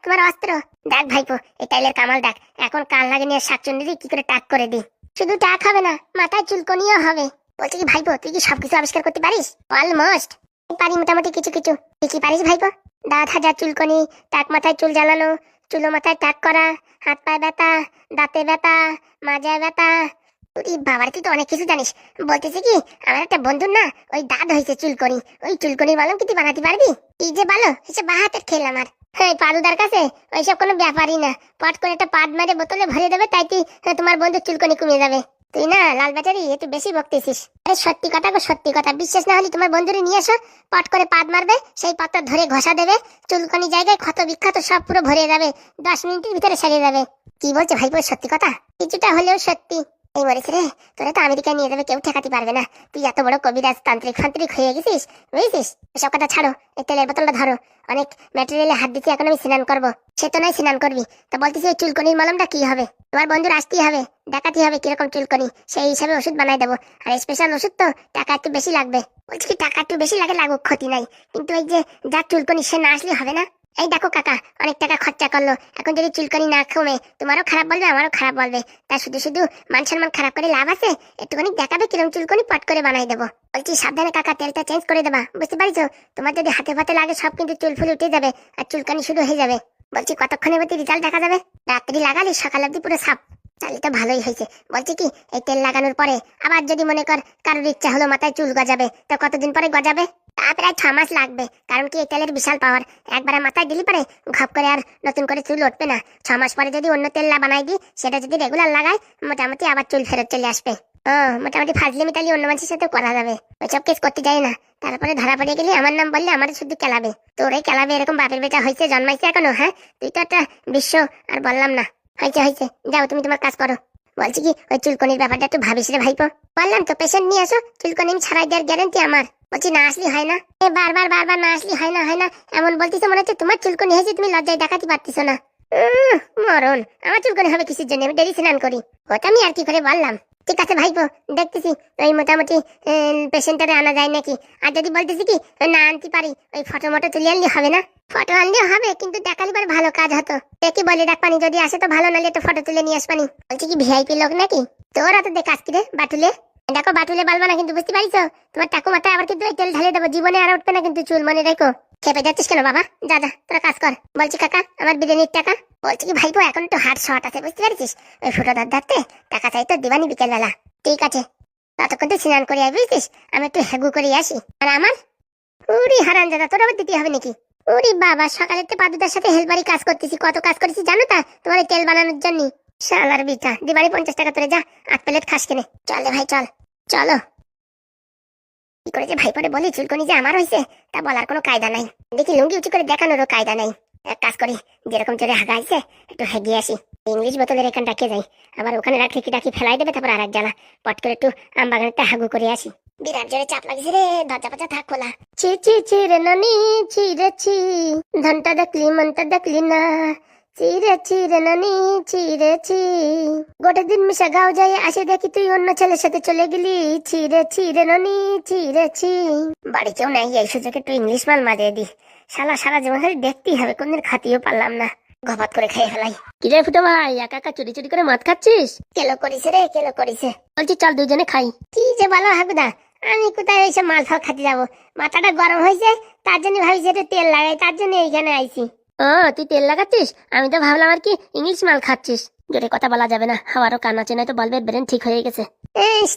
তোমার অস্ত্র। দেখ ভাইপো, এই টাইলের কামাল দেখ। এখন কান লাগে নিয়ে শাকচুন্ডি কি করে টাক করে দি। শুধু টাক হবে না, মাথায় চুলকনিও হবে। বলছি কি ভাইপো, তুই কি সবকিছু আবিষ্কার করতে পারিস? অলমোস্ট পারি, মোটামুটি কিছু কিছু। তুই কি পারিস ভাইপো? দাঁত হাজার চুলকনি, টাক মাথায় চুল জ্বালানো, চুলো মাথায় টাক করা, হাত পায়ে ব্যথা, দাঁতে ব্যথা, মাজায় ব্যথা। তুই বাবার, তুই তো অনেক কিছু জানিস। বলতেছি কি, আমার একটা বন্ধুর না ওই দাঁত হয়েছে চুলকনি, ওই চুলকনি বললাম কি তুই বানাতে পারবি? কি যে বলো, এসব বাহাতের খেল আমার। হ্যাঁ, পাদুদার কাছে ওইসব কোনো ব্যাপারই না। পট করে একটা পাদ মেরে বোতলে ভরে দেবে, তাই তুই তোমার বন্ধুর চুলকনি কমিয়ে যাবে। তুই না লাল ব্যাটারি, একটু বেশি বকতেছিস। আরে সত্যি কথা গো, সত্যি কথা। বিশ্বাস না হলে তোমার বন্ধুরে নিয়ে এসো, পট করে পাদ মারবে, সেই পাতটা ধরে ঘষা দেবে, চুলকনি জায়গায় ক্ষত বিক্ষত সব পুরো ভরে যাবে, 10 মিনিটের ভিতরে সেরে যাবে। কি বলছে ভাইপো, সত্যি কথা? কিছুটা হলেও সত্যি। এই মরিস রে, তোরা তো আমেরিকায় নিয়ে যাবে, কেউ ঠেকাতে পারবে না। তুই এত বড় কবিরাজ তান্ত্রিক ফান্ত্রিক হয়ে গেছিস, বুঝেছিস? এসব কথা ছাড়ো, এই তেলের বোতলটা ধরো। অনেক ম্যাটেরিয়ালে হাত দিচ্ছি, এখন আমি স্নান করবো। সে তো নয় স্নান করবি, তা বলতেছি ওই চুলকনির মলমটা কি হবে? তোমার বন্ধুর আসতেই হবে, দেখাতে হবে কিরকম চুলকনি, সেই হিসাবে ওষুধ বানাই দেবো। আর স্পেশাল ওষুধ তো টাকা একটু বেশি লাগবে। বলছি কি, টাকা একটু বেশি লাগে, লাগুক, ক্ষতি নাই। কিন্তু এই যে যার চুলকনি, সে না আসলে হবে না। এই দেখো কাকা, অনেক টাকা খরচা করলো, এখন যদি চুলকনি না কমে, তোমারও খারাপ বলবে, আমারও খারাপ বলবে। তা শুধু শুধু মান সম্মান খারাপ করে লাভ আছে? একটুখানি দেখাবে কিরম চুলকনি, পট করে বানাই দেবো। বলছি সাবধানে কাকা, তেলটা চেঞ্জ করে দেবা, বুঝতে পারিছো? তোমার যদি হাতে ফাতে লাগে সব কিন্তু চুল ফুল উঠে যাবে, আর চুলকানি শুরু হয়ে যাবে। বলছি কতক্ষণের মধ্যে রেজাল্ট দেখা যাবে? রাত্রি লাগালে সকাল অব্দি পুরো সাপ। তাহলে তো ভালোই হয়েছে। বলছি কি, এই তেল লাগানোর পরে আবার যদি মনে কর কারোর ইচ্ছা হলো মাথায় চুল গজাবে, তো কতদিন পরে গজাবে? তা প্রায় 6 মাস লাগবে, কারণ কি এই তেলের বিশাল পাওয়ার। একবারে মাথায় দিলি পরে ঘপ করে আর নতুন করে চুল উঠবে না। 6 মাস পরে যদি অন্য তেল বানাই দিই, সেটা যদি রেগুলার লাগাই, মোটামুটি আবার চুল ফেরত চলে আসবে। মোটামুটি ফাজলি মিটালি অন্য মানুষের সাথে করা যাবে। ওইসব কেস করতে যাই না, তারপরে ধরা পড়ে গেলে আমার নাম বললে আমার শুধু কেলাবে। তোর এই কেলাবে, এরকম বাপের বেটা হয়েছে, জন্মাইছে এখনো? হ্যাঁ, তুই তো একটা বিশ্ব। আর বললাম না, হয়েছে হয়েছে, যাও তুমি তোমার কাজ করো। বলছি কি, ওই চুলকনির ব্যাপারটা একটু ভাবিস রে ভাইপো। বললাম তো, পেশেন্ট নিয়ে আসো, চুলকনি ছাড়াই দেওয়ার গ্যারান্টি আমার। বলছি না আসলি হয় না, বারবার বারবার না আসলি হয় না, হয় না এমন বলতেছো, মনে হচ্ছে তোমার চুলকনি হয়েছে, তুমি লজ্জায় দেখাতে পারতেছো না। মরণ, আমার চুলকনি হবে কিসের জন্য? আমি ডেলি স্নান করি। ওটা আমি আর কি করে বললাম। ঠিক আছে ভাইপো, দেখতেছি ওই মোটামুটি পেশেন্টারে আনা যায় নাকি। আর যদি বলতেছি কি না আনতে পারি, ওই ফটো মটো তুলে আনলে হবে না? ফটো আনলেও হবে, কিন্তু দেখালে পরে ভালো কাজ হতো। দেখি বলে রাখবানি, যদি আসে তো ভালো, নাহলে তো ফটো তুলে নিয়ে আসবানি। বলছি কি, ভিআইপি লোক নাকি? তোরা তো দেখ আজকে রে বাটুলে। দেখো বাটুলে বলবা না কিন্তু, বুঝতে পারিছো? তোমার টাকু মাথায় আবার কিন্তু তেল ঢালে দেবো, জীবনে আর উঠবে না কিন্তু চুল, মনে রেখো। খেপে যাচ্ছিস কেন বাবা? যা যা, তোরা কাজ কর। বলছি কাকা, আমার বিরিয়ানির টাকা। বলছি কি ভাইপো, এখন একটু হার্ট শর্ট আছে, বুঝতে পারছিস? ওই ফুটো ধরতে টাকা চাই তো, দিবানি বিকেল বেলা। ঠিক আছে, ততক্ষণ তো স্নান করে আয়, বুঝছিস? আমি একটু হেগু করে আসি। আর আমার উরি হারান দাদা, তোর আবার দিতে হবে নাকি? উরি বাবা, সকালে তো পাদুদার সাথে হেলবারি কাজ করতেছি, কত কাজ করেছি জানো তা, তোমার তেল বানানোর জন্য। শালার বিটা, দিবানি 50 টাকা তোরে, যা 8 প্লেট খাস কেনে। চল রে ভাই, চল। চলো। কি করে যে ভাই পরে বলি চুলকনি যে আমার হয়েছে, তা বলার কোনো কায়দা নাই। দেখি লুঙ্গি উঁচু করে দেখানোরও কায়দা নাই। এক কাজ করি, যেরকম চোরে হাগা হয়েছে, একটু হেগিয়ে আসি। ইংলিশ বোতলের এখান রাখে যাই, আবার ওখানে রাখলে কি ডাকি ফেলাই দেবে, তারপর আর এক জ্বালা। পট করে একটু আমবাগানেতে হাগু করে আসি। বিরাট জোরে চাপ লাগিছে রে, দরজা ফরজা থাক খোলা। ছি ছি ছি রে ননি, ছি রে ছি, ধনটা দেখলি মনটা দেখলি না। চিরে চিরে নানি, চিরে চি। গোটা দিন মিশা গাও যাই, আসে দেখি তুই অন্য ছেলের সাথে চলে গেলি। চিরে চিরে নানি, চিরে চি। বাড়ি কেউ নাই, এই সুযোগে একটু ইংলিশ মাল মাঝে দি। শালা সারা জীবন খালি দেখতেই হবে, কোনদিন খাতিও পারলাম না। গপাত করে খেয়ে ফেলাই। কিরে ফুটো ভাই, একা একা চুরি চুরি করে মদ খাচ্ছিস? কেলো করিছে রে, কেলো করিছে। বলছি চল দুজনে খাই। কি যে বলো হাগুদা, আমি কোথায় ওইসব মাল ফাল খাতে যাবো? মাথাটা গরম হয়েছে, তার জন্য ভাবছি একটু তেল লাগাই, তার জন্য এইখানে আইছি। ও, তুই তেল লাগাচ্ছিস? আমি তো ভাবলাম আর কি ইংলিশ মাল খাচ্ছিস। জোরে কথা বলা যাবে না, হাওয়ারও কান আছে, নয়তো বলবে ব্রেন ঠিক হয়ে গেছে।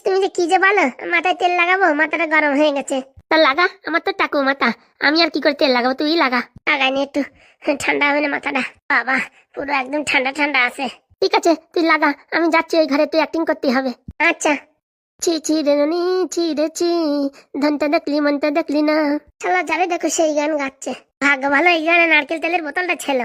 তুমি যে কি যে বলো, মাথায় তেল লাগাবো, মাথাটা গরম হয়ে গেছে। তা লাগা, আমার তো টাকু মাথা, আমি আর কি করে তেল লাগাবো, তুই লাগা। লাগাই নি একটু, ঠান্ডা হবে না মাথাটা? বাবা, পুরো একদম ঠান্ডা ঠান্ডা আছে। ঠিক আছে, তুই লাগা, আমি যাচ্ছি ওই ঘরে, তুই অ্যাক্টিং করতে হবে। আচ্ছা। ছি ছি রে ননি, ছি রে ছি, ধনটা দেখলি মনটা দেখলি না। শালা যারে দেখো সেই গান গাচ্ছে। ভাগ্য ভালো এই গানে নারকেল তেলের বোতলটা ছিল,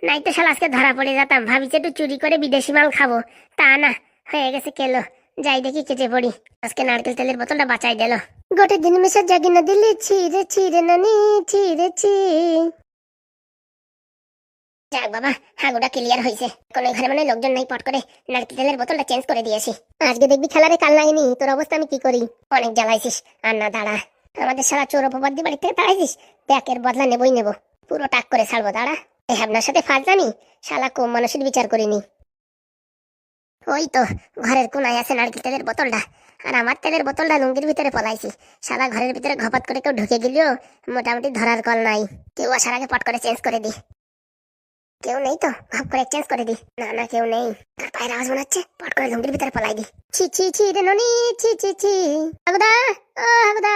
নাই তো শালা আজকে ধরা পড়ে যেতাম। ভাবিছে একটু চুরি করে বিদেশি মাল খাবো, তা না, হয়ে গেছে কেলো। যাই দেখি কেটে পড়ি, আজকে নারকেল তেলের বোতলটা বাঁচাই দিল। গোটে দিন মিশে জাগি না দিলি, ছিঁড়ে ছিঁড়ে নানি, ছিঁড়ে ছি। যাক বাবা, হাগুটা ক্লিয়ার হয়েছে। কোনো ঘরে মানে লোকজন নাই, পট করে নারকেল তেলের বোতলটা চেঞ্জ করে দিয়েছি। আজকে দেখবি খেলারে কাল লাগেনি, তোর অবস্থা আমি কি করি। অনেক জ্বালাইছিস, আর না দাঁড়া। আমাদের সারা চোর অপবাদ দিয়ে বাড়ি থেকে তাড়াইছিস, দেখ এর বদলা নেবই নেবো, পুরো টাক করে ছাড়বো, দাঁড়া। এই আপনার সাথে ফাজলামি, শালা কম মানুষের বিচার করিনি। ওই তো ঘরের কোনায় আছে নারকেল তেলের বোতলটা, আর আমার তেলের বোতলটা লুঙ্গির ভিতরে পলাইছি। শালা ঘরের ভিতরে ঘপাত করে কেউ ঢুকে গেলেও মোটামুটি ধরার কল নাই। কেউ আসার আগে পট করে চেঞ্জ করে দি। কেউ নেই তো, ভাব করে চেঞ্জ করে দি। না না কেউ নেই, তার পায়ের আওয়াজ মনে হচ্ছে, পট করে লুঙ্গির ভিতরে পলাই দি। ছি ছি ছি রে ননি, ছি ছি ছি। হাগুদা, ও হাগুদা,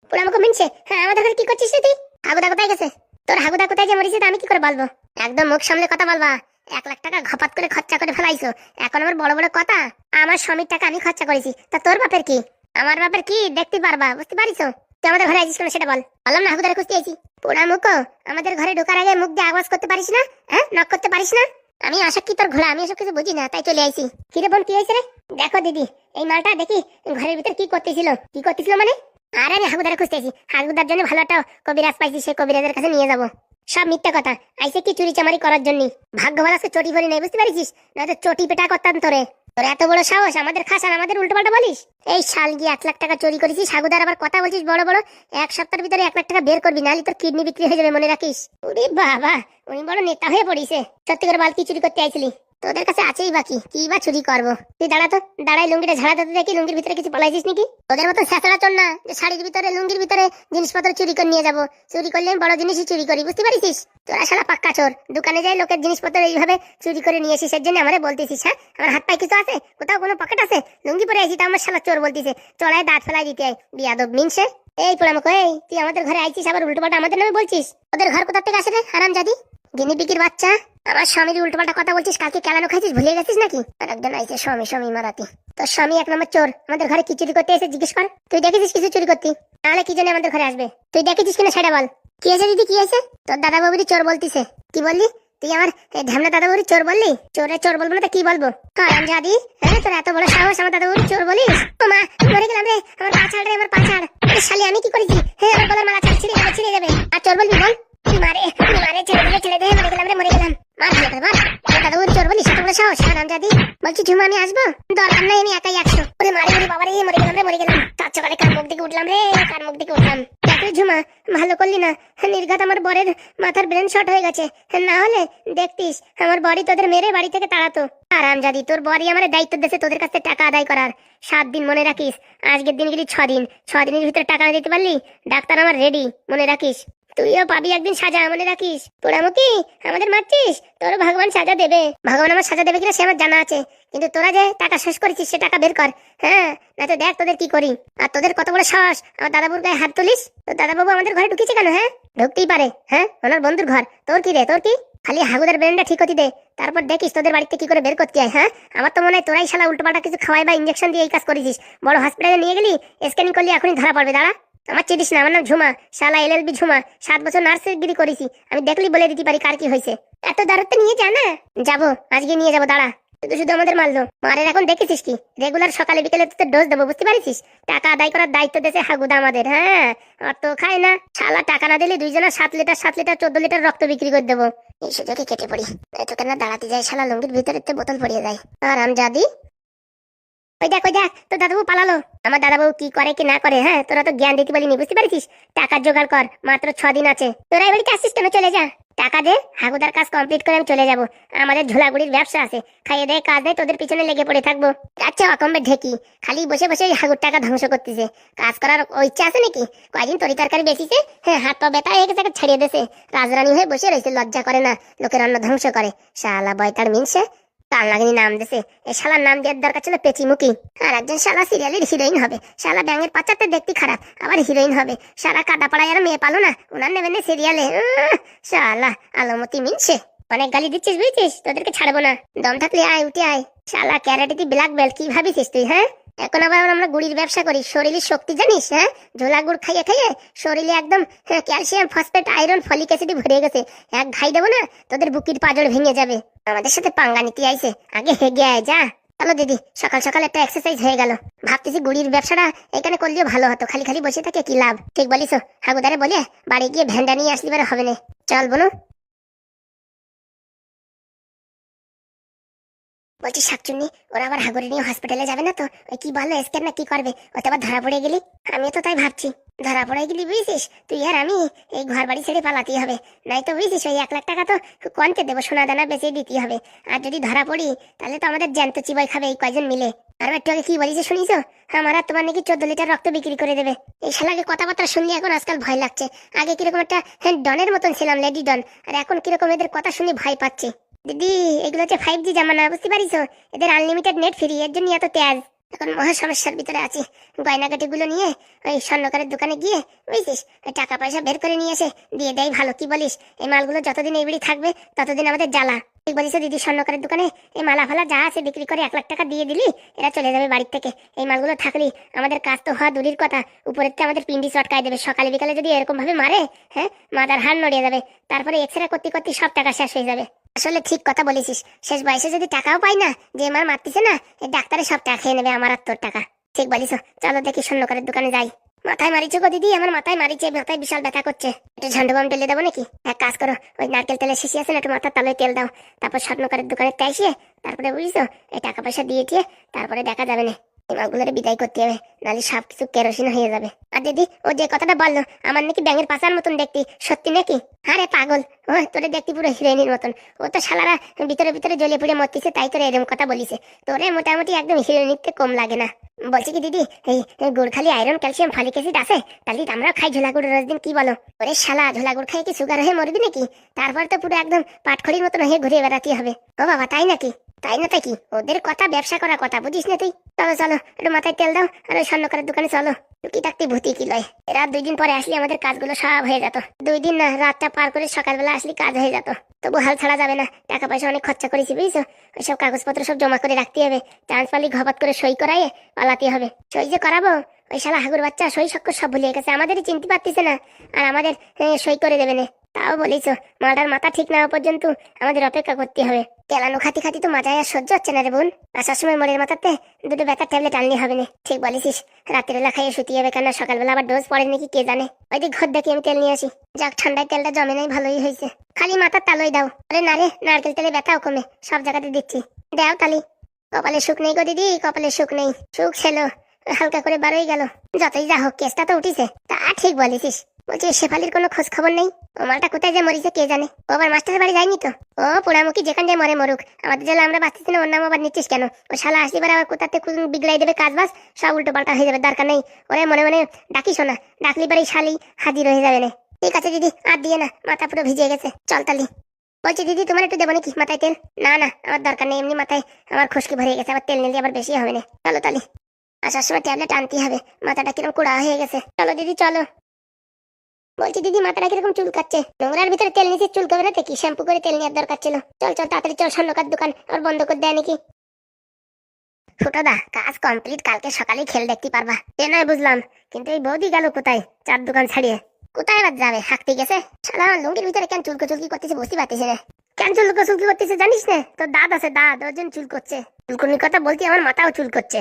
পুরো আমাকে মিনছে। হ্যাঁ আমাদের ঘরে কি করছিস রে তুই? হাগুদা কোথায় গেছে? তোর হাগুদা কোথায় যে মরিছে আমি কি করে বলবো? একদম মুখ সামলে কথা বলবা। 1 লাখ টাকা ঘপাত করে খরচা করে ফেলাইছো, এখন আমার বড় বড় কথা। আমার স্বামীর টাকা আমি খরচা করেছি, তা তোর বাপের কি? আমার বাপের কি দেখতে পারবা, বুঝতে পারিস? তুই আমাদের ঘরে আছিস কেন সেটা বল। বললাম না হাগুদারে খুঁজতে আছি। পোড়া মুখো, আমাদের ঘরে ঢোকার আগে মুখ দিয়ে আওয়াজ করতে পারিস না? হ্যাঁ, নক করতে পারিস না? আমি আশা কি তোর ঘোড়া, আমি এসব কিছু বুঝি না, তাই চলে আইছি। কিরে বোন কি হয়েছে রে? দেখো দিদি, এই মালটা দেখি ঘরের ভিতর কি করতেছিল। কি করতেছিল মানে? আর আমি হাগুদারে খুঁজতেছি। হাগুদার জন্য ভালো একটা কবিরাজ পাইছি, সেই কবিরাজের কাছে নিয়ে যাবো। সব মিথ্যা কথা, আইসে কি চুরি চামারি করার জন্য। ভাগ্য ভালো আজকে চটি ফরি নাই, বুঝতে পারিস? নয়তো চটি পেটা করতাম তোরে। তোর এত বড় সাহস, আমাদের খাস আর আমাদের উল্টো পাল্টা বলিস। এই শাল গিয়ে 1 লাখ টাকা চুরি করেছিস, সাগুদার আবার কথা বলছিস বড় বড়। 1 সপ্তাহের ভিতরে 1 লাখ টাকা বের করবি, নাহলে তোর কিডনি বিক্রি হয়ে যাবে, মনে রাখিস। ওরে বাবা, উনি বড় নেতা হয়ে পড়িছে। সত্যি করে বল, কি চুরি করতে আইছিলি? তোদের কাছে আছেই বাকি, কি বা চুরি করবো? তুই দাঁড়া তো, দাঁড়াই লুঙ্গিটা ঝাড়া দিতে দেখি লুঙ্গির ভিতরে কিছু পলাইছিস নাকি? তোদের মতো স্যাঁচড়া চল না যে শাড়ির ভিতরে লুঙ্গির ভিতরে জিনিসপত্র চুরি করে নিয়ে যাবো। চুরি করলে আমি বড় জিনিসই চুরি করি, বুঝতে পারিস? তোরা শালা পাক্কা চোর, দোকানে যাই লোকের জিনিসপত্র এইভাবে চুরি করে নিয়ে এসিস, এর জন্য আমারে বলতেছিস? হ্যাঁ, আমার হাত পায়ে কিছু আছে? কোথাও কোনো পকেট আছে? লুঙ্গি পরে আইছি তা আমার শালা চোর বলতিছে? চড়ায় দাঁত ফেলাই দিতে আয়, বিয়াদব মিনসে। এই পোড়ামুখো, এই তুই আমাদের ঘরে আইছিস আবার উল্টোপাল্টা আমাদের নামে বলছিস? ওদের ঘর কোথা থেকে আসে রে হারামজাদি, গিনি পিকির বাচ্চা? আমার স্বামীর উল্টোপাল্টা কথা বলছিস, কালকে কেলানো খাইছিস ভুলে গেছিস নাকি? আর একজন আইছে স্বামী স্বামী মারাতি। তোর স্বামী 1 নম্বর চোর, আমাদের ঘরে কি চুরি করতে এসে জিজ্ঞেস কর। তুই দেখেছিস কিছু চুরি করতি? তাহলে কি জন্য আমাদের ঘরে আসবে? তুই দেখেছিস কিনা সেটা বল। কি আছে দিদি, কি আছে? তোর দাদা বাবুরি চোর বলতিছে। কি বললি তুই? আমার ঢ্যামনা দাদা বাবুরি চোর বললি? চোরের চোর বলবো না তো কি বলবো? হারামজাদি, হ্যাঁ তোর এত বড় সাহস আমার দাদা বাবুরি চোর বলিস? ও মা, মরে গেলাম রে, আমার পা ছাড় রে, আমার পা ছাড়। শালি আমি কি করেছি? হ্যাঁ, আমার গলার মালা ছাড়, ছিঁড়ে যাবে, ছিঁড়ে যাবে। আর চোর বলবি বল? মারে মারে, ছেড়ে দিলে ছেড়ে দে, মরে গেলাম রে, মরে গেলাম। মার ভালো করে মার। দাদা বাবুরি চোর বলিস, এত বড় সাহস? হারামজাদি, বলছি ঝুমা আমি আসবো? দরকার নাই, আমি একাই 100। ওরে মারে ওরে বাবা রে, মরে গেলাম রে, মরে গেলাম। চার সকালে কার মুখ দিকে উঠলাম রে, কার মুখ দিকে উঠলাম। দেখ রে ঝুমা, ভালো করলি না। নির্ঘাত আমার বরের মাথার ব্রেন শর্ট হয়ে গেছে, না হলে দেখতিস আমার বড়ি তোদের মেরে বাড়ি থেকে তাড়াতো। আরামজাদি, তোর বড়ি আমার দায়িত্ব দিয়েছে তোদের কাছে টাকা আদায় করার। 7 দিন মনে রাখিস, আজকের দিন গেলি 6 দিন, 6 দিনের ভিতরে টাকা দিতে পারলি, ডাক্তার আমার রেডি, মনে রাখিস। তুইও পাবি একদিন সাজা, মনে রাখিস। পোড়ামুখি, আমাদের মারছিস, তোর ভগবান সাজা দেবে। ভগবান আমার সাজা দেবে কিনা সে আমার জানা আছে, কিন্তু তোরা যে টাকা শেষ করেছিস সে টাকা বের কর। হ্যাঁ, না তো দেখ তোদের কি করি। আর তোদের কত বড় সাহস আমার দাদাবুর গায়ে হাত তুলিস? তোর দাদাবাবু আমাদের ঘরে ঢুকেছে কেন? হ্যাঁ, ঢুকতেই পারে। হ্যাঁ, ওনার বন্ধুর ঘর। তোর কি রে, তোর কি? খালি হাগুদের ব্রেনটা ঠিক হতে দে, তারপর দেখিস তোদের বাড়িতে কি করে বের করতে হয়। হ্যাঁ, আমার তো মনে হয় তোরাই শালা উল্টোপাল্টা কিছু খাওয়াই বা ইঞ্জেকশন দিয়ে এই কাজ করেছিস। বড় হসপিটালে নিয়ে গেলি, স্ক্যানিং করলি, এখনই ধরা পড়বে। দাঁড়া, আমার চিনিস না, আমার নাম ঝুমা, শালা LLB ঝুমা। 7 বছর নার্সগিরি করেছি, আমি দেখলি বলে দিতে পারি কার কি হয়েছে। এত দাঁড়াতে নিয়ে যা না। যাবো, আজকে নিয়ে যাবো, দাঁড়া। শুধু শুধু আমাদের মারলো। মারের এখন দেখেছিস কি? রেগুলার সকালে বিকেলে তোদের ডোজ দেবো, বুঝতে পারিস? টাকা আদায় করার দায়িত্ব দিয়েছে হাগুদা আমাদের। হ্যাঁ, অত খায় না শালা, টাকা না দিলে দুইজনের 7 লিটার 7 লিটার 14 লিটার রক্ত বিক্রি করে দেবো। এই সুযোগে কেটে পড়ি, তোকে না দাঁড়াতে যায়, শালা লুঙ্গির ভিতরে বোতল পড়িয়ে যায়। আরামজাদি, ওই দেখ ওই দেখ, তোর দাদাবু পালালো। আমার দাদাবু কি করে কি না করে, হ্যাঁ তোরা তো জ্ঞান দিতে পারিনি, বুঝতে পারিস? টাকার জোগাড় কর, মাত্র 6 দিন আছে। তোরা এবারে কি আসছিস কেন? চলে যা, টাকা দে, হাগুদার কাজ কমপ্লিট করে আমি চলে যাবো। আমাদের ঝোলাগুড়ির ব্যবসা আছে, খাইয়ে দেয় কাজ দেয়, তোদের পিছনে লেগে পড়ে থাকবো। আচ্ছা অকম্বে ঢেকি, খালি বসে বসে ওই হাগুর টাকা ধ্বংস করতেছে। কাজ করার ইচ্ছা আছে নাকি? কয়দিন তরি তরকারি বেশিছে, হ্যাঁ হাত পা ব্যথা হয়ে গেছে, ছাড়িয়ে দেছে। রাজরানী হয়ে বসে রয়েছে, লজ্জা করে না, লোকের অন্ন ধ্বংস করে। শালা বয়তার মিনসে, কাল লাগিনি নাম দিছে। এই শালার নাম দেওয়ার দরকার ছিল পেচিমুখী। আর একজন শালা সিরিয়ালের হিরোইন হবে, শালা ব্যাঙের পাচারতে দেখতে খারাপ, আবার হিরোইন হবে। শালা কাটাপাড়ায় আর মেয়ে পালো না, ওনার নেবেন না সিরিয়ালে। শালা আলমতি মিনছে, অনেক গালি দিচ্ছিস বুঝছিস, তোদেরকে ছাড়বো না। দম থাকলে আয়, উঠে আয়। শালা ক্যারাটেতে ব্ল্যাক বেল্ট, কি ভাবিছিস তুই? হ্যাঁ, এখন আবার আমরা গুড়ির ব্যবসা করি, শরীরের শক্তি জানিস? হ্যাঁ, ঝোলা গুড় খাইয়ে খাইয়ে শরীরে একদম calcium phosphate iron folic acid ভরে গেছে। এক ঘাই দেবো না, তোদের বুকির পাজড় ভেঙে যাবে। আমাদের সাথে পাঙ্গা নিতে আইছে, আগে হেগে আয় যা। চলো দিদি, সকাল সকাল একটা এক্সারসাইজ হয়ে গেল। ভাবতেছি গুড়ির ব্যবসাটা এখানে করলেও ভালো হতো, খালি খালি বসে থাকে কি লাভ? ঠিক বলিস, হাগুদারে বলে বাড়ি গিয়ে ভ্যান্ডা নিয়ে আসলি বের হবে না। চল বোনো। বলছি শাকচুন্নি, ওরা আবার হাগুড়ি নিয়ে হসপিটালে যাবে না তো? ওই কি বললো, স্ক্যান না কি করবে? ওতে আবার ধরা পড়ে গেলি? আমিও তো তাই ভাবছি। ধরা পড়ে গেলি বুঝছিস, তুই আর আমি এই ঘর বাড়ি ছেড়ে পালাতেই হবে। নাই তো বুঝছিস ওই 1 লাখ টাকা তো কনতে দেবো, সোনা দানা বেঁচে দিতে হবে। আর যদি ধরা পড়ি তাহলে তো আমাদের জ্যান্ত চিবাই খাবে এই কয়জন মিলে। আর একটু আগে কি বলিস শুনিস? আমার আর তোমার নাকি 14 লিটার রক্ত বিক্রি করে দেবে। এই শালাকে কথাবার্তা শুনলে এখন আজকাল ভয় লাগছে। আগে কিরকম একটা ডনের মতন ছিলাম, লেডি ডন, আর এখন কিরকম এদের কথা শুনে ভয় পাচ্ছে। দিদি এগুলো হচ্ছে 5G জামানা, বুঝতে পারিস? এদের আনলিমিটেড নেট ফ্রি, এর জন্য এত তেজ। এখন মহা সমস্যার ভিতরে আছি। গয়নাগাটি গুলো নিয়ে ওই স্বর্ণকারের দোকানে গিয়ে বুঝছিস ওই টাকা পয়সা বের করে নিয়ে এসে দিয়ে দেয় ভালো, কি বলিস? এই মালগুলো যতদিন এই বাড়ি থাকবে ততদিন আমাদের জ্বালা। ঠিক বলিস দিদি, স্বর্ণকারের দোকানে এই মালা ফালা যা আছে বিক্রি করে 1 লাখ টাকা দিয়ে দিলি এরা চলে যাবে বাড়ির থেকে। এই মালগুলো থাকলি আমাদের কাজ তো হওয়া দূরের কথা, উপরের থেকে আমাদের পিন্ডি চটকায় দেবে। সকালে বিকালে যদি এরকম ভাবে মারে, হ্যাঁ, মাথার হাড় নড়িয়ে যাবে। তারপরে এক্সরে করতে করতে সব টাকা শেষ হয়ে যাবে। আসলে ঠিক কথা বলেছিস, শেষ বয়সে যদি টাকাও পাই না, যে মার মারতিছে না, এই ডাক্তারে সব টাকা খেয়ে নেবে আমার আর তোর টাকা। ঠিক বলিস, চলো দেখি স্বর্ণকারের দোকানে যাই। মাথায় মারিছো গো দিদি, আমার মাথায় মারিছে, মাথায় বিশাল ব্যথা করছে। একটু ঝন্ডু বাম টেলে দেবো নাকি? এক কাজ করো, ওই নারকেল তেলের শিশি আছে না, একটু মাথার তালুয় তেল দাও। তারপর স্বর্ণকারের দোকানে তাইসিয়ে তারপরে বুঝিস এই টাকা পয়সা দিয়ে তারপরে দেখা যাবে না। এই মালগুলোরে বিদায় করতে হবে, নাহলে সব কিছু কেরোসিন হয়ে যাবে। আর দিদি ও যে কথাটা বললো আমার নাকি ব্যাঙের পাশার মতন দেখতি, সত্যি নাকি? আরে পাগল, ও তোরে দেখতি পুরো হিরোইনের মতন। ও তো শালারা ভিতরে ভিতরে জ্বলে পুড়ে মরতিছে, তাই তোরে এরকম কথা বলিছে। তোরে মোটামুটি একদম হিরোইনিতে কম লাগে না। বলছি কি দিদি, এই গুড় খালি আয়রন ক্যালসিয়াম ফলিক অ্যাসিড আছে, তাহলে আমরাও খাই ঝোলা গুড় রোজ দিন, কি বলো? ওরে শালা, ঝোলা গুড় খাই কি সুগার হয়ে মরবি নাকি? তারপর তো পুরো একদম পাটখড়ির মতন হয়ে ঘুরে বেড়াতে হবে। ও বাবা, তাই নাকি? তাই না তাই কি? ওদের কথা ব্যবসা করা কথা বুঝিস না তুই? চলো চলো, একটু মাথায় তেল দাও আর ওই স্বর্ণকারের দোকানে চলো। টুকি টাকতে ভূতি কি লয়, এরা 2 দিন পরে আসলে আমাদের কাজগুলো সব হয়ে যেত। 2 দিন না, রাতটা পার করে সকালবেলা আসলে কাজ হয়ে যেত। তবু হাল ছাড়া যাবে না, টাকা পয়সা অনেক খরচা করেছি বুঝছো। ওইসব কাগজপত্র সব জমা করে রাখতে হবে, চান্স পালি ঘপাত করে সই করাইয়ে পালাতে হবে। সই যে করাবো, ওই শালা হাগুর বাচ্চা সই সক্কর সব ভুলিয়ে গেছে, আমাদেরই চিনতে পারতেছে না। আর আমাদের সই করে দেবে না। তাও বলিস, মালটার মাথা ঠিক না হওয়া পর্যন্ত আমাদের অপেক্ষা করতে হবে। তেলানো খাতি খাতি তো মাথায় আর সহ্য হচ্ছে না রে বোন। আসার সময় মনের মাথাতে 2টো ব্যথার ট্যাবলেট আনলে হবে না। ঠিক বলিস, রাত্রিবেলা খাইয়ে শুতে হবে, কেন সকালবেলা আবার ডোজ পড়ে নাকি কে জানে। ওই দিক ঘর দেখি আমি তেল নিয়ে আসি। যাক, ঠান্ডায় তেলটা জমে নাই, ভালোই হয়েছে। খালি মাথার তালুই দাও। আরে না রে, নারকেল তেলে ব্যথাও কমে, সব জায়গাতে দিচ্ছি। দাও তালি। কপালে সুখ নেই গো দিদি, কপালে সুখ নেই। সুখ ছিল, হালকা করে বারোই গেল। যতই যা হোক, কেসটা তো উঠিছে। তা ঠিক বলিস। বলছি শেফালির কোনো খোঁজ খবর নেই? ও মালটা কোথায় যে মরিছে কে জানে। ও আবার মাস্টারের বাড়ি যায়নি তো? ও পোড়ামুখী যেখান যায় মরে মরুক, আমাদের জেলা আমরা বাঁচতেছি না, ওর নাম আবার নিচ্ছিস কেন? ও শালা আসিবার আবার কোথাতে বিগড়াই দেবে কাজ বাজ, সব উল্টো পাল্টা হয়ে যাবে। দরকার নেই ওরে মনে মনে ডাকিস না, ডাকলি বাড়ি শালি হাজির হয়ে যাবে না। ঠিক আছে দিদি, আর দিয়ে না, মাথা পুরো ভিজে গেছে, চল তালি। বলছি দিদি, তোমার একটু দেবো নাকি মাথায় তেল? না না, আমার দরকার নেই, এমনি মাথায় আমার খুশকি ভরে গেছে, আবার তেল নিলে আবার বেশি হবে না। চলো তালি, আসার সময় ট্যাবলেট আনতে হবে, মাথাটা কিরকম কুড়া হয়ে গেছে। চলো দিদি চলো। বলছি দিদি, মাথাটা কিরকম চুলকাচ্ছে? নোংরার ভিতরে তেল নিচে চুলকাবে না কি? শ্যাম্পু করে তেল নেওয়ার দরকার ছিল। চল চল তাড়াতাড়ি চল, স্বর্ণকার দোকান আর বন্ধ করে দেয় নাকি? ফুটোদা, কাজ কমপ্লিট, কালকে সকালে খেল দেখতে পারবা। এ নয় বুঝলাম, কিন্তু এই বৌদি গেল কোথায়? চার দোকান ছাড়িয়ে কোথায় এবার যাবে? হাঁকতে গেছে। শালা আমার লুঙ্গির ভিতরে কেন চুলকো চুলকি করতেছে বুঝতে পারতেছি না। কেন চুলকো চুলকি করতেছে জানিস না? তোর দাঁত আছে, দাঁত, ওর জন্য চুল করছে। চুলকুনির কথা বলতে আমার মাথাও চুল করছে।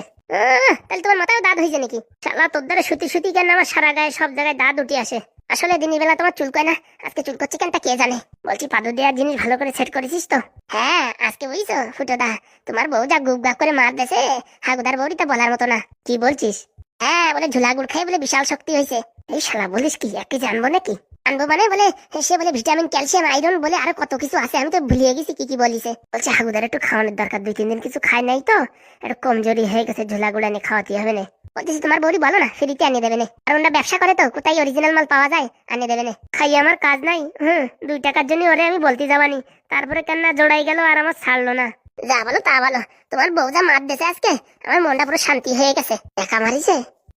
তাহলে তোমার মাথাও দাঁত হয়েছে নাকি? শালা তোর দ্বারা সুতি সুতি কেন আমার সারা গায়ে সব জায়গায় দাঁত উঠে আসে। আসলে দিনের বেলা তোমার চুল কয় না, আজকে চুল করছে কেন তা কে জানে। বলছি পাদু দেওয়ার জিনিস ভালো করে সেট করেছিস তো? হ্যাঁ, আজকে বুঝছো ফুটোদা, তোমার বউ যা গুপ গাপ করে মার দেছে, হাগুদার বউরি তা বলার মতো না। কি বলছিস? হ্যাঁ, বলে ঝুলা গুড় খাই বলে বিশাল শক্তি হয়েছে। এই শালা বলিস কি, এক কেজি আনবো নাকি? আনবো মানে বলে সে বলে ভিটামিন ক্যালসিয়াম আয়রন বলে আরো কত কিছু আছে, আমি তো ভুলিয়ে গেছি কি কি বলিছে। বলছে হাগুদার একটু খাওয়ানোর দরকার, 2-3 দিন কিছু খায় নাই তো, একটু কমজোরি হয়ে গেছে, ঝোলা গুড়া নিয়ে খাওয়াতে হবে না। বলতেছি তোমার বউরি বলো না ফ্রিতে আনিয়ে দেবে না, আর ওরা ব্যবসা করে তো, কোথায় অরিজিনাল মাল পাওয়া যায়, আনিয়ে দেবে না। খাই আমার কাজ নাই, 2 টাকার জন্য ওরে আমি বলতে যাবানি, তারপরে কেন না জোড়াই গেল আর আমার ছাড়লো না। যা বলো তা বলো, তোমার বউ যা মার দিয়েছে আজকে, আমার মনটা পুরো শান্তি হয়ে গেছে। দেখা মারিছে?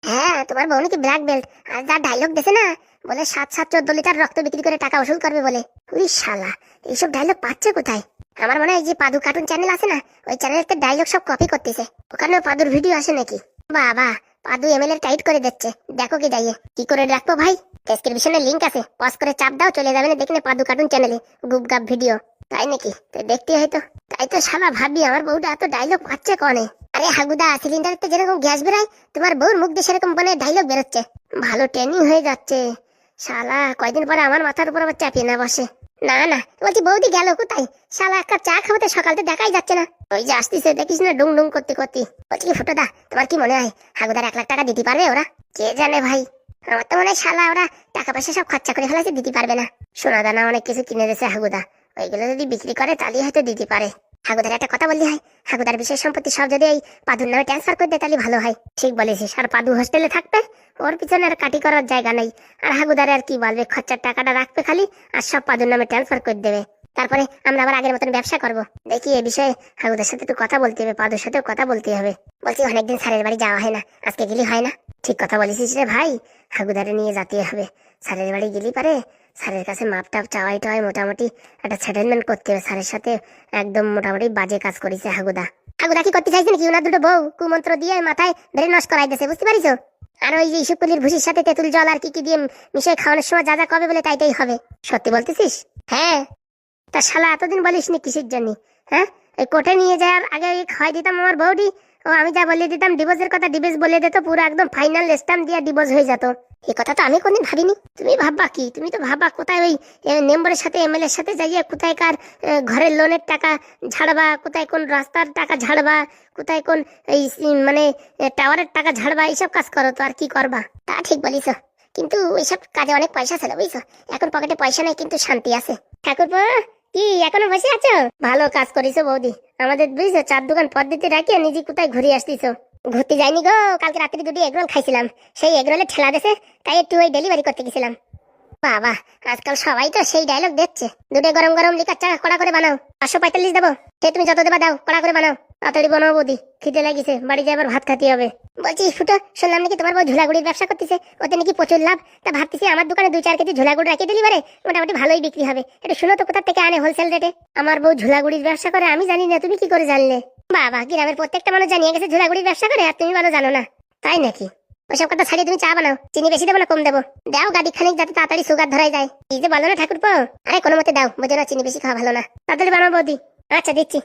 হ্যাঁ, তোমার বউ নাকি ব্ল্যাক বেল্ট, আর যা ডায়লগ দিয়েছে না, বলে 7-7 14 লিটার রক্ত বিক্রি করে টাকা উসুল করবে বলে। উই শালা, এইসব ডায়লগ পাচ্ছে কোথায়? আমার মনে হয় যে পাদু কার্টুন চ্যানেল আছে না, ওই চ্যানেলের ডায়লগ সব কপি করতেছে। ওখানে পাদুর ভিডিও আসে নাকি? বাবা, পাদু এমএলএ টাইট করে দিচ্ছে, দেখো কি যাইয়ে। কি করে রাখবো ভাই? ডেসক্রিপশনে লিংক আছে, পজ করে চাপ দাও, চলে যাবে না দেখলে পাদু কার্টুন চ্যানেলে গুপ গাপ ভিডিও। তাই নাকি? তো দেখতে হয়তো। তাই তো শালা ভাবি, আমার বউটা এত ডায়লগ পাচ্ছে কনে? আরে হাগুদা, সিলিন্ডারতে যেরকম গ্যাস বেরোয়, তোমার বউর মুখ দিয়ে সেরকম মানে ডায়লগ বেরোচ্ছে। ভালো ট্রেনিং হয়ে যাচ্ছে। শালা কয়দিন পরে আমার মাথার উপর আবার চাপিয়ে না বসে। না না, বলছি বৌদি গেল কোথায়? শালা এক কাপ চা খাওয়াতে সকালতে দেখাই যাচ্ছে না। ওই যে আসতেছে, দেখিস না ডুং ডুং করতে করতে। বলছি কি ফুটোদা, তোমার কি মনে হয় হাগুদার 1 লাখ টাকা দিতে পারবে ওরা? কে জানে ভাই, আমার তো মনে হয় শালা ওরা টাকা পয়সা সব খরচা করে ফেলেছে, দিতে পারবে না। সোনা দানা অনেক কিছু কিনে দিয়েছে হাগুদা, ওইগুলো যদি বিক্রি করে তাহলে হয়তো দিতে পারে। হাগুদার একটা কথা বললি হয়, হাগুদার বিশেষ সম্পত্তি সব যদি এই পাদুর নামে ট্রান্সফার করে দেয় তাহলে ভালো হয়। ঠিক বলেছিস, আর পাদু হোস্টেলে থাকবে, ওর পিছনে আর কাটি করার জায়গা নেই। আর হাগুদারে আর কি বলবে, খরচার টাকাটা রাখবে খালি, আর সব পাদুর নামে ট্রান্সফার করে দেবে। তারপরে আমরা আবার আগের মতন ব্যবসা করবো। দেখি এ বিষয়ে হাগুদার সাথে একটু কথা বলতে হবে, পাদুর সাথেও কথা বলতে হবে। বলছি অনেকদিন স্যারের বাড়ি যাওয়া হয় না, আজকে গেলি হয় না? ঠিক কথা বলেছিস রে ভাই, হাগুদারে নিয়ে যেতে হবে। স্যারের বাড়ি গেলি পারে স্যারের কাছে মাপ টাপ চাওয়াই টাওয়াই মোটামুটি একটা সেটেলমেন্ট করতে হবে স্যারের সাথে। একদম মোটামুটি বাজে কাজ করেছে হাগুদা। হাগুদা কি করতে চাইছে নাকি ওনার দুটো বউ কুমন্ত্র দিয়ে মাথায় ব্রেন নষ্ট করাই দিয়েছে, বুঝতে পারিস? আর ওই যে ইসুকুলির ভুসির সাথে তেঁতুল জল আর কি দিয়ে মিশিয়ে খাওয়ানোর সময় যা যা কবে বলে তাইটাই হবে। সত্যি বলতেছিস? হ্যাঁ। তা শালা এতদিন বলিস নি কিসের জন্য? হ্যাঁ, এই কোর্টে নিয়ে যাওয়ার আগে খাওয়াই দিতাম আমার বউটি, ও আমি যা বলে দিতাম ডিভোর্সের কথা, ডিভোর্স বলে দিত, পুরো একদম ফাইনাল স্ট্যাম্প দিয়ে ডিভোর্স হয়ে যেত। এই কথা তো আমি কোনদিন ভাবিনি। তুমি ভাববা কি, তুমি তো ভাববা কোথায় ওই মেম্বারের সাথে এমএলএ এর সাথে যাইয়ে কোথায় কার ঘরের লোনের টাকা ঝাড়বা, কোথায় কোন রাস্তার টাকা ঝাড়বা, কোথায় কোন এই মানে টাওয়ারের টাকা ঝাড়বা, এইসব কাজ করো তো আর কি করবা। তা ঠিক বলিস, কিন্তু ওইসব কাজে অনেক পয়সা ছিল বুঝছো। এখন পকেটে পয়সা নেই কিন্তু শান্তি আছে। ঠাকুরপো কি এখনো বসে আছো? ভালো কাজ করিছো বৌদি, আমাদের বুঝছো চার দোকান পদ্ধতি রাখিয়ে নিজে কোথায় ঘুরে আসতিছো। ঘুরতে যাইনি গো, কালকে রাত্রি দুটি এগরোল খাইছিলাম, সেই এগরোলে ঠেলা দেছে, তাই একটু ওই ডেলিভারি করতে গেছিলাম। বাবা, আজকাল সবাই তো সেই ডায়লগ দিচ্ছে। দুটো গরম গরম লিকার চা কড়া করে বানাও, 545 দেবো। সে তুমি যত দেবা দাও, কড়া করে বানাও, তাড়াতাড়ি বানাও বৌদি, খিদে লাগিছে, বাড়ি যাই আবার ভাত খাতে হবে। বলছি ফুটো, শুনলাম নাকি তোমার বউ ঝোলাগুড়ির ব্যবসা করতেছে, ওতে নাকি প্রচুর লাভ। তা ভাবতেছি আমার দোকানে 2-4 কেজি ঝোলাগুড়ি রেখে দিলি পারে, মোটামুটি ভালোই বিক্রি হবে। এটা শুনো তো কোথা থেকে আনে হোলসেল রেটে। আমার বউ ঝোলাগুড়ির ব্যবসা করে, আমি জানি না, তুমি কি করে জানলে? বাবা, গ্রামের প্রত্যেকটা মানুষ জানিয়ে গেছে ঝোলাগুড়ির ব্যবসা করে, আর তুমি ভালো জানো না। তাই নাকি? ওইসব কথা ছাড়িয়ে তুমি চা বানাও, চিনি বেশি দেবো না কম দেবো? দাও গাড়ি খানিক, যাতে তাড়াতাড়ি সুগার ধরাই যায়। এই যে বলো না ঠাকুরপো, আরে কোনো মতে দাও, বোঝো না চিনি বেশি খাওয়া ভালো না। তাড়াতাড়ি বানাও বৌদি। আচ্ছা দিচ্ছি।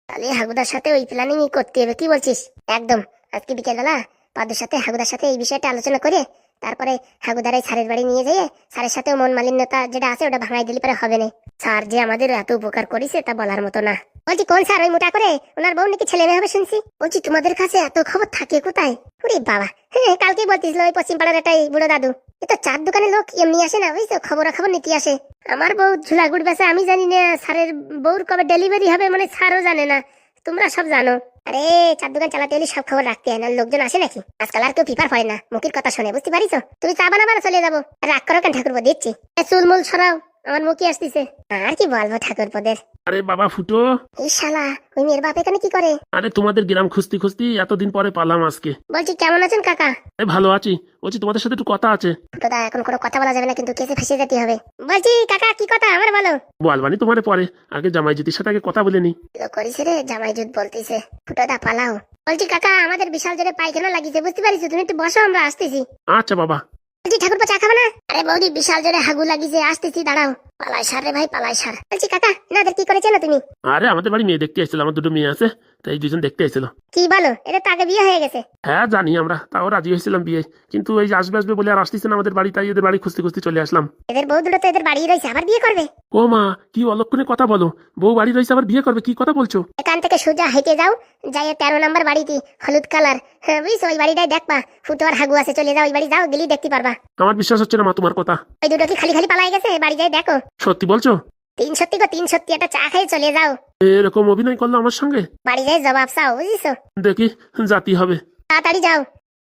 তাহলে হাগুদার সাথে ওই প্ল্যানিংই করতে হবে, কি বলছিস? একদম, আজকে বিকেলবেলা পাদুর সাথে হাগুদার সাথে এই বিষয়টা আলোচনা করে তারপরে হাগুদার এই স্যারের বাড়ি নিয়ে যেয়ে স্যারের সাথেও মন মালিন্যতা যেটা আছে ওটা ভাঙাই দিলে পরে হবে না। স্যার যে আমাদের এত উপকার করেছে তা বলার মতো না। বলছি কোন স্যার? ওই মোটা করে, ওনার বউ নাকি ছেলে মেয়ে হবে শুনছি। বলছি তোমাদের কাছে এত খবর থাকে কোথায়? ওরে বাবা, হ্যাঁ কালকেই বলতেছিল ওই পশ্চিম পাড়ার একটা বুড়ো দাদু। এ তো চার দোকানে লোক এমনি আসে না, বুঝছো, খবরাখবর নিতে আসে। আমার বউ ঝুলাগুড় বেচে, আমি জানি না স্যারের বউর কবে ডেলিভারি হবে, মানে স্যারও জানে না, তোমরা সব জানো। আরে চার দোকান চালাতে হলে সব খবর রাখতে হয় না, লোকজন আসে নাকি? আজকাল আর কেউ পিপার পড়ে না, মুখের কথা শুনে, বুঝতে পারিস? তুমি চা বানাবা না চলে যাবো? রাগ করো কেন ঠাকুরপো, দিচ্ছি। চুলমুল সরাও, আমার মুখে আসতেছে। আর কি বলবো ঠাকুরপোদের। আরে বাবা ফুটো, এই শালা ওই মেয়ের বাপ এখানে কি করে? আরে তোমাদের গ্রাম খুঁজতে খুঁজতে এতদিন পরে পালাম আজকে। বলছি কেমন আছেন কাকা? আরে ভালো আছি, বলছি তোমাদের সাথে একটু কথা আছে। ফুটোদা, এখন কোনো কথা বলা যাবে না, কিন্তু কেসে ফেসে যেতে হবে। বলছি কাকা কি কথা আমার বলো। বলবানি তোমারে পরে, আগে জামাই জ্যোতির সাথে আগে কথা বলে নি। করিস রে, জামাই জুত বলতেছে। ফুটোদা পালাও। বলছি কাকা, আমাদের বিশাল জোরে পায়খানা লাগিয়েছে, বুঝতে পারিস? তুমি একটু বসো, আমরা আসতেছি। আচ্ছা বাবা। বলছি ঠাকুরপো চা খাবে না? আরে বৌদি, বিশাল জোরে হাগু লাগিয়েছে, আসতেছি, দাঁড়াও। পালাই সার রে ভাই, পালাই সার। বলছি কাকা, এনাদের কি করেছে না তুমি? আরে আমাদের বাড়ি মেয়ে দেখতে আসছিল, আমার দুটো মেয়ে আছে, তাই দুজন দেখতে আসছিল। কি বলো, এটা তো আগে বিয়ে হয়ে গেছে। হ্যাঁ জানি, আমরা তাও রাজি হয়েছিলাম বিয়ে, কিন্তু এই যে আসবে আসবে বলে আর আসতেছে না আমাদের বাড়ি, তাই এদের বাড়ি খুঁজতে খুঁজতে চলে আসলাম। এদের বউ দুটো তো এদের বাড়ি রয়েছে, আবার বিয়ে করবে? ও মা, কি অলক্ষণে কথা বলো, বউ বাড়ি রয়েছে আবার বিয়ে করবে, কি কথা বলছো? এখান থেকে সোজা হেঁটে যাও, যাই 13 নম্বর বাড়িতে, হলুদ কালার, হ্যাঁ বুঝছো, ওই বাড়িটাই দেখবা, ফুটো আর হাগু আছে, চলে যাও ওই বাড়ি, যাও গেলি দেখতে পারবা। আমার বিশ্বাস হচ্ছে না মা তোমার কথা। ওই দুটো কি খালি খালি পালাই গেছে? বাড়ি যাই দেখো। সত্যি বলছো? 3 সত্যি গো, 3 সত্যি, একটা চা খেয়ে চলে যাও। এরকম অভিনয় করলো আমার সঙ্গে? বাড়ি যাই জবাব চাও, বুঝিছো? দেখি জাতি হবে। তাড়াতাড়ি যাও।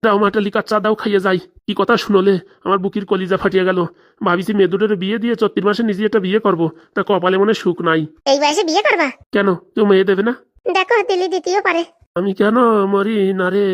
দাও মাটা লিকার চা দাও, খাইয়ে যাই। কি কথা শুনলে আমার বুকির কলিজা ফাটিয়ে গেল। ভাবিছি মেয়ে দুটোর বিয়ে দিয়ে 34 মাসে নিজে একটা বিয়ে করবো, তা কপালে মনে সুখ নাই। এই বয়সে বিয়ে করবা? কেন, কেউ মেয়ে দেবে না? দেখো দিলি দিতেও পারে। আমি কেন মরি না রে।